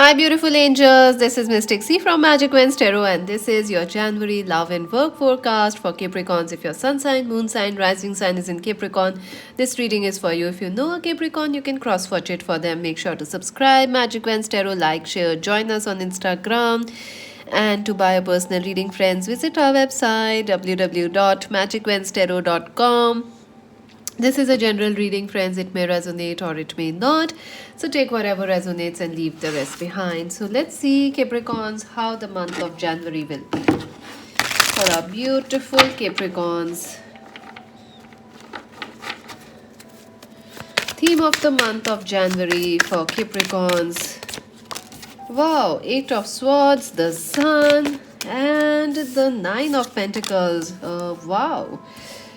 Hi, beautiful angels. This is Mystic C from Magic Wednesday Tarot, and this is your January love and work forecast for Capricorns. If your sun sign, moon sign, rising sign is in Capricorn, this reading is for you. If you know a Capricorn, you can cross watch it for them. Make sure to subscribe, Magic Wednesday Tarot, like, share, join us on Instagram. And to buy a personal reading, friends, visit our website www.magicwednestarot.com. This is a general reading, friends. It may resonate or it may not. So take whatever resonates and leave the rest behind. So let's see, Capricorns, how the month of January will be. For our beautiful Capricorns. Theme of the month of January for Capricorns. Wow, Eight of Swords, the Sun, and the Nine of Pentacles. Wow.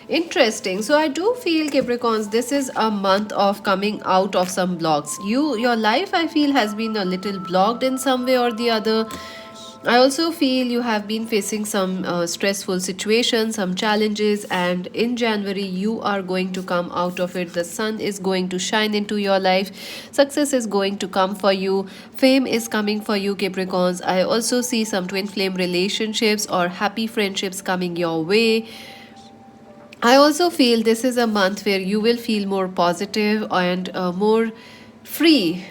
Interesting. So I do feel, Capricorns, this is a month of coming out of some blocks. Your life, I feel, has been a little blocked in some way or the other. I also feel you have been facing some stressful situations, some challenges, and in January you are going to come out of it. The sun is going to shine into your life. Success is going to come for you. Fame is coming for you, Capricorns. I also see some twin flame relationships or happy friendships coming your way. I also feel this is a month where you will feel more positive and more free,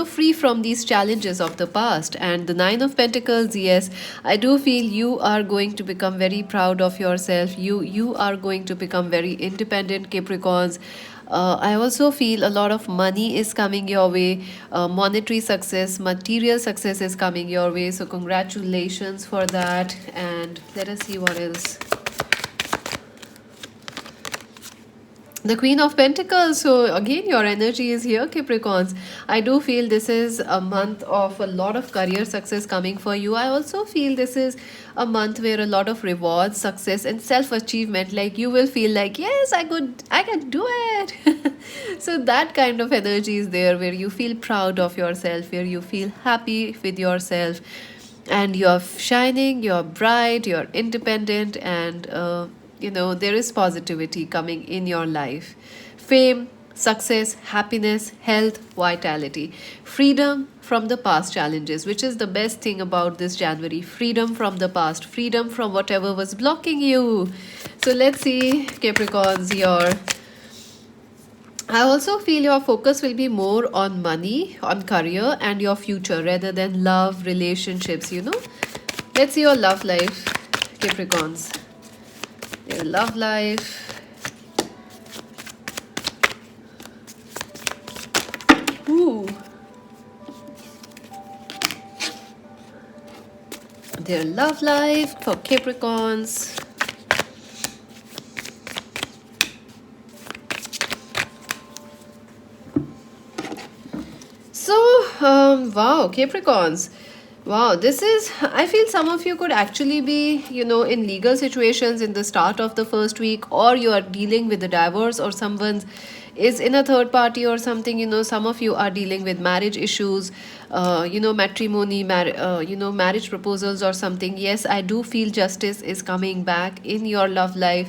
free from these challenges of the past. And the Nine of Pentacles, yes, I do feel you are going to become very proud of yourself. You are going to become very independent, Capricorns. I also feel a lot of money is coming your way. Monetary success, material success is coming your way. So congratulations for that. And let us see what else. The Queen of Pentacles. So again, your energy is here, Capricorns. I do feel this is a month of a lot of career success coming for you. I also feel this is a month where a lot of rewards, success, and self-achievement. Like you will feel like, yes, I can do it. So that kind of energy is there where you feel proud of yourself, where you feel happy with yourself, and you're shining, you're bright, you're independent, and there is positivity coming in your life. Fame, success, happiness, health, vitality, freedom from the past challenges, which is the best thing about this January. Freedom from the past, freedom from whatever was blocking you. So let's see, Capricorns, I also feel your focus will be more on money, on career, and your future rather than love, relationships. Let's see your love life, Capricorns. Your love life. Ooh. Their love life for Capricorns. So, wow, Capricorns. Wow, this is, I feel some of you could actually be, in legal situations in the start of the first week, or you are dealing with a divorce, or someone is in a third party or something. Some of you are dealing with marriage issues, matrimony, marriage proposals or something. Yes, I do feel justice is coming back in your love life.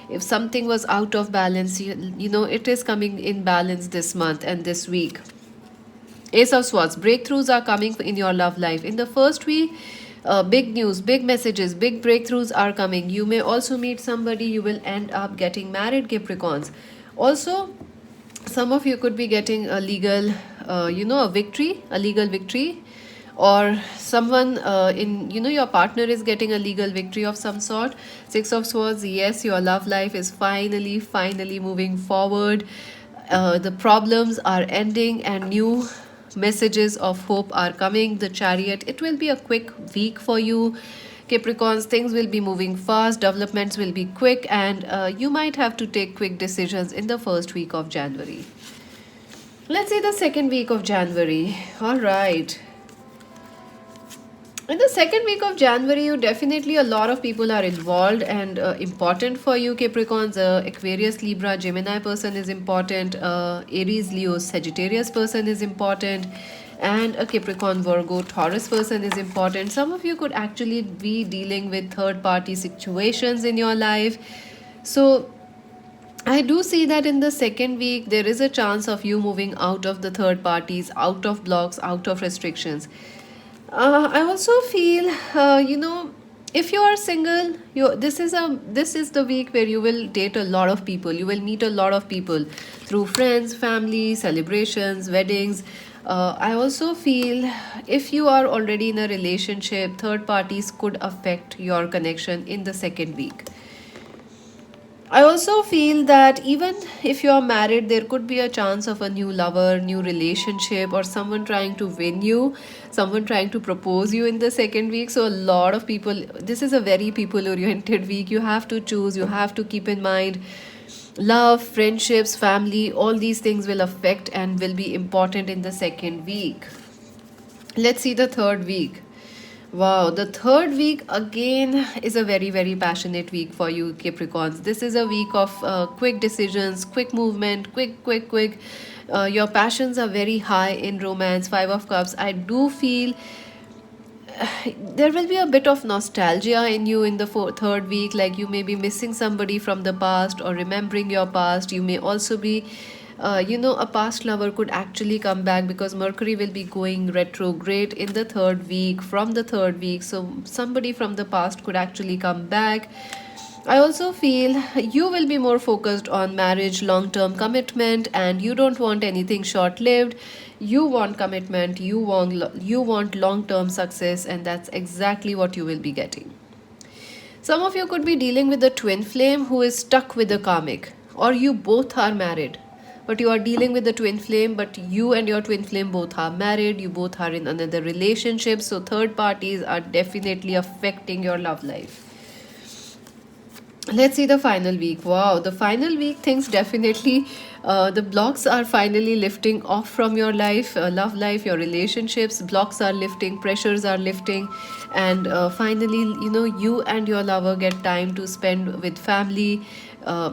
If something was out of balance, it is coming in balance this month and this week. Ace of Swords. Breakthroughs are coming in your love life. In the first week, big news, big messages, big breakthroughs are coming. You may also meet somebody. You will end up getting married, Capricorns. Also, some of you could be getting a legal, a legal victory. Or someone your partner is getting a legal victory of some sort. Six of Swords. Yes, your love life is finally moving forward. The problems are ending and new messages of hope are coming. The Chariot. It will be a quick week for you, Capricorns. Things will be moving fast, developments will be quick, and you might have to take quick decisions in the first week of January. Let's see the second week of January. All right. In the second week of January, a lot of people are involved and important for you, Capricorns. Aquarius, Libra, Gemini person is important. Aries, Leo, Sagittarius person is important. And a Capricorn, Virgo, Taurus person is important. Some of you could actually be dealing with third party situations in your life. So I do see that in the second week, there is a chance of you moving out of the third parties, out of blocks, out of restrictions. I also feel, if you are single, this is the week where you will date a lot of people. You will meet a lot of people through friends, family, celebrations, weddings. I also feel if you are already in a relationship, third parties could affect your connection in the second week. I also feel that even if you are married, there could be a chance of a new lover, new relationship, or someone trying to win you, someone trying to propose you in the second week. So, a lot of people, this is a very people oriented week. You have to choose, you have to keep in mind love, friendships, family, all these things will affect and will be important in the second week. Let's see the third week. Wow, the third week again is a very, very passionate week for you, Capricorns. This is a week of quick decisions, quick movement, quick. Your passions are very high in romance. Five of Cups. I do feel there will be a bit of nostalgia in you in the third week, like you may be missing somebody from the past or remembering your past. You may also be a past lover could actually come back because Mercury will be going retrograde in the third week, from the third week, so somebody from the past could actually come back. I also feel you will be more focused on marriage, long term commitment, and you don't want anything short lived. You want commitment, you want long term success, and that's exactly what you will be getting. Some of you could be dealing with a twin flame who is stuck with a karmic, or you both are married. But you are dealing with the twin flame, but you and your twin flame both are married, you both are in another relationship, so third parties are definitely affecting your love life. Let's see the final week. Wow, the final week things definitely, the blocks are finally lifting off from your life, love life, your relationships. Blocks are lifting, pressures are lifting, and finally, you and your lover get time to spend with family.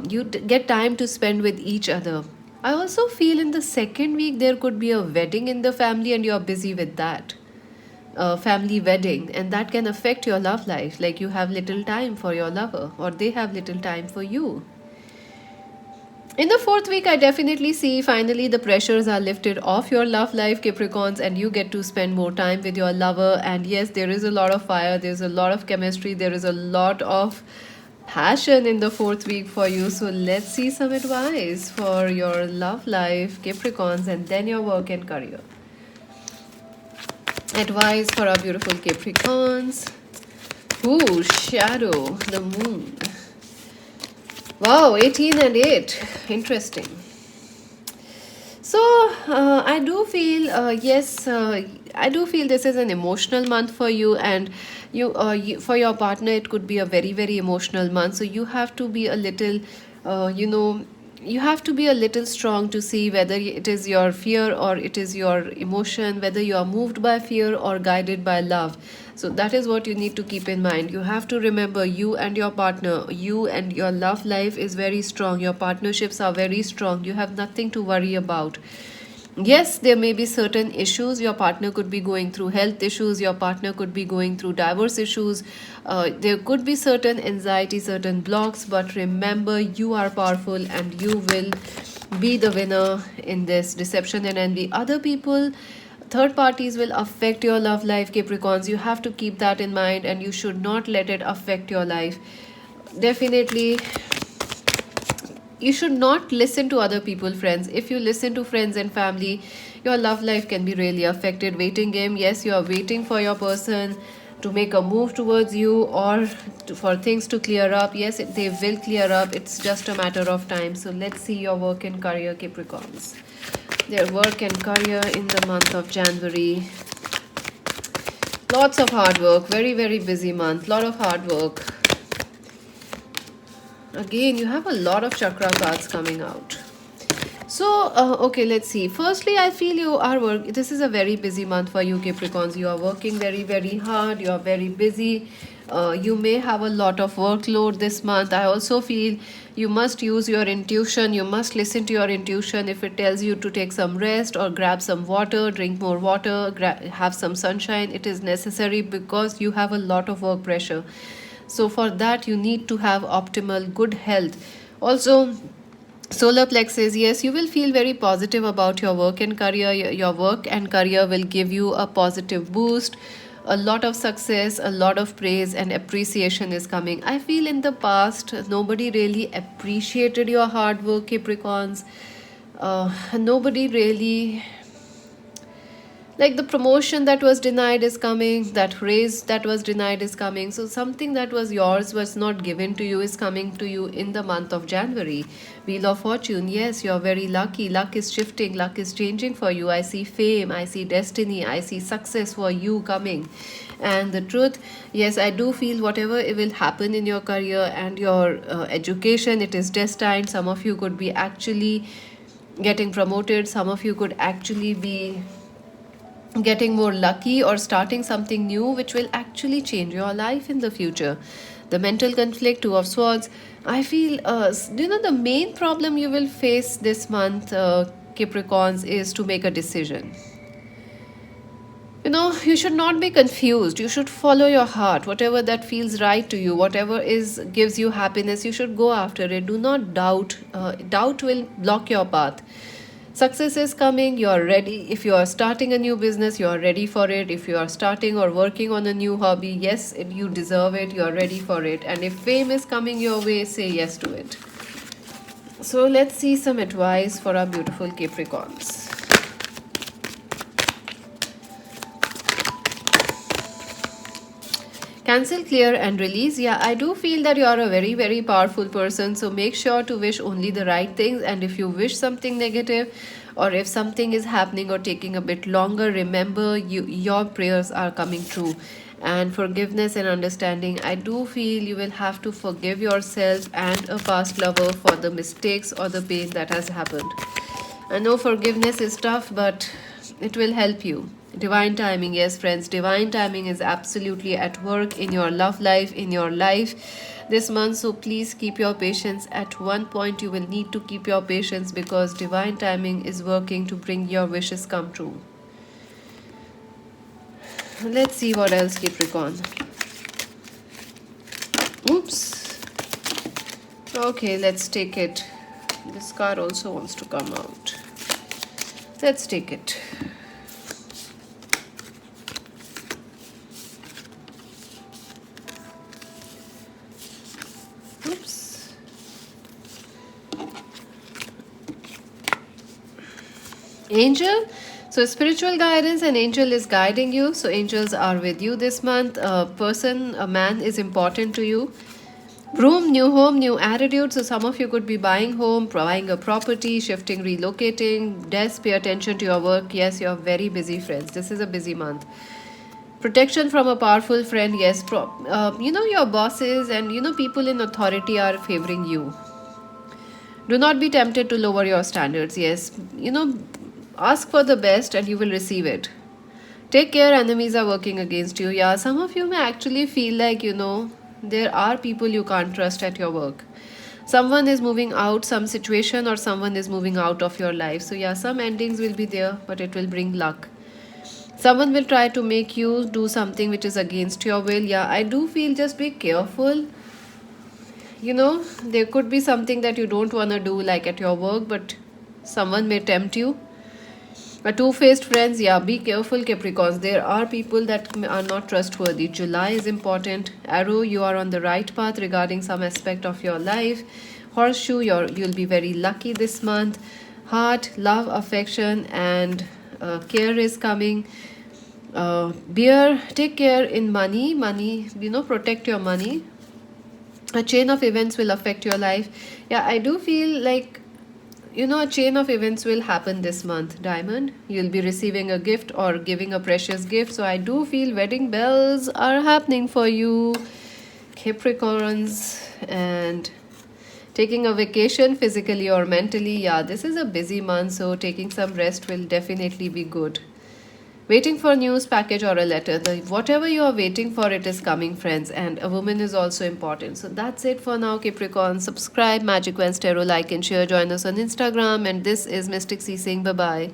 Get time to spend with each other. I also feel in the second week there could be a wedding in the family, and you're busy with that family wedding, and that can affect your love life, like you have little time for your lover or they have little time for you. In the fourth week, I definitely see finally the pressures are lifted off your love life, Capricorns, and you get to spend more time with your lover. And yes, there is a lot of fire, there's a lot of chemistry, there is a lot of passion in the fourth week for you. So let's see some advice for your love life, Capricorns, and then your work and career. Advice for our beautiful Capricorns. Ooh, shadow, the moon. Wow, 18 and 8. Interesting. So, I do feel, yes, I do feel this is an emotional month for you, and for your partner, it could be a very, very emotional month. So, you have to be a little, you have to be a little strong to see whether it is your fear or it is your emotion, whether you are moved by fear or guided by love. So that is what you need to keep in mind. You have to remember, you and your partner, you and your love life is very strong. Your partnerships are very strong. You have nothing to worry about. Yes, there may be certain issues. Your partner could be going through health issues, your partner could be going through divorce issues, there could be certain anxiety, certain blocks, but remember, you are powerful and you will be the winner in this. Deception and envy, other people, third parties will affect your love life, Capricorns. You have to keep that in mind, and you should not let it affect your life. Definitely, you should not listen to other people, friends. If you listen to friends and family, your love life can be really affected. Waiting game, yes, you are waiting for your person to make a move towards you, or for things to clear up. Yes, they will clear up, it's just a matter of time. So let's see your work and career, Capricorns. Their work and career in the month of January. Lots of hard work, very, very busy month, lot of hard work. Again, you have a lot of chakra cards coming out. So, okay, let's see. Firstly, I feel you are this is a very busy month for you, Capricorns. You are working very, very hard. You are very busy. You may have a lot of workload this month. I also feel you must use your intuition. You must listen to your intuition. If it tells you to take some rest or grab some water, drink more water, have some sunshine, it is necessary because you have a lot of work pressure. So for that, you need to have optimal good health. Also, Solar plexus, yes, you will feel very positive about your work and career. Your work and career will give you a positive boost. A lot of success, a lot of praise and appreciation is coming. I feel in the past, nobody really appreciated your hard work, Capricorns. Nobody really, like, the promotion that was denied is coming, that raise that was denied is coming. So something that was yours was not given to you is coming to you in the month of January. Wheel of Fortune, yes, you're very lucky. Luck is shifting, luck is changing for you. I see fame, I see destiny, I see success for you coming. And the truth, yes, I do feel whatever it will happen in your career and your education, it is destined. Some of you could be actually getting promoted, some of you could actually be getting more lucky or starting something new which will actually change your life in the future. The mental conflict, Two of Swords, I feel the main problem you will face this month, Capricorns, is to make a decision. You should not be confused. You should follow your heart, whatever that feels right to you, whatever is gives you happiness, you should go after it. Do not doubt. Doubt will block your path. Success is coming, you are ready. If you are starting a new business, you are ready for it. If you are starting or working on a new hobby, yes, you deserve it, you are ready for it. And if fame is coming your way, say yes to it. So let's see some advice for our beautiful Capricorns. Cancel, clear, and release. Yeah, I do feel that you are a very, very powerful person. So make sure to wish only the right things. And if you wish something negative, or if something is happening or taking a bit longer, remember your prayers are coming true. And forgiveness and understanding. I do feel you will have to forgive yourself and a past lover for the mistakes or the pain that has happened. I know forgiveness is tough, but it will help you. Divine timing, yes, friends. Divine timing is absolutely at work in your love life, in your life this month. So please keep your patience. At one point, you will need to keep your patience because divine timing is working to bring your wishes come true. Let's see what else, Capricorn. Oops. Okay, let's take it. This card also wants to come out. Let's take it. Oops. Angel. So spiritual guidance, and angel is guiding you. So angels are with you this month. A man is important to you. Room, new home, new attitude. So some of you could be buying home, buying a property, shifting, relocating. Desk, pay attention to your work. Yes, you're very busy, friends. This is a busy month. Protection from a powerful friend. Yes, your bosses and people in authority are favoring you. Do not be tempted to lower your standards. Yes, ask for the best and you will receive it. Take care, enemies are working against you. Yeah, some of you may actually feel like there are people you can't trust at your work. Someone is moving out, some situation, or someone is moving out of your life. So yeah, some endings will be there, but it will bring luck. Someone will try to make you do something which is against your will. Yeah, I do feel just be careful. There could be something that you don't want to do, like at your work, but someone may tempt you. A two-faced friends, yeah, be careful, Capricorns. There are people that are not trustworthy. July is important. Arrow, you are on the right path regarding some aspect of your life. Horseshoe, you'll be very lucky this month. Heart, love, affection, and care is coming. Bear, take care in money. Money, protect your money. A chain of events will affect your life. Yeah, I do feel like a chain of events will happen this month. Diamond, you'll be receiving a gift or giving a precious gift. So I do feel wedding bells are happening for you, Capricorns. And taking a vacation physically or mentally, yeah, this is a busy month, so taking some rest will definitely be good. Waiting for news, package, or a letter. Whatever you are waiting for, it is coming, friends. And a woman is also important. So that's it for now, Capricorn. Subscribe, Magic Wednesday, like and share. Join us on Instagram. And this is Mystic C saying bye-bye.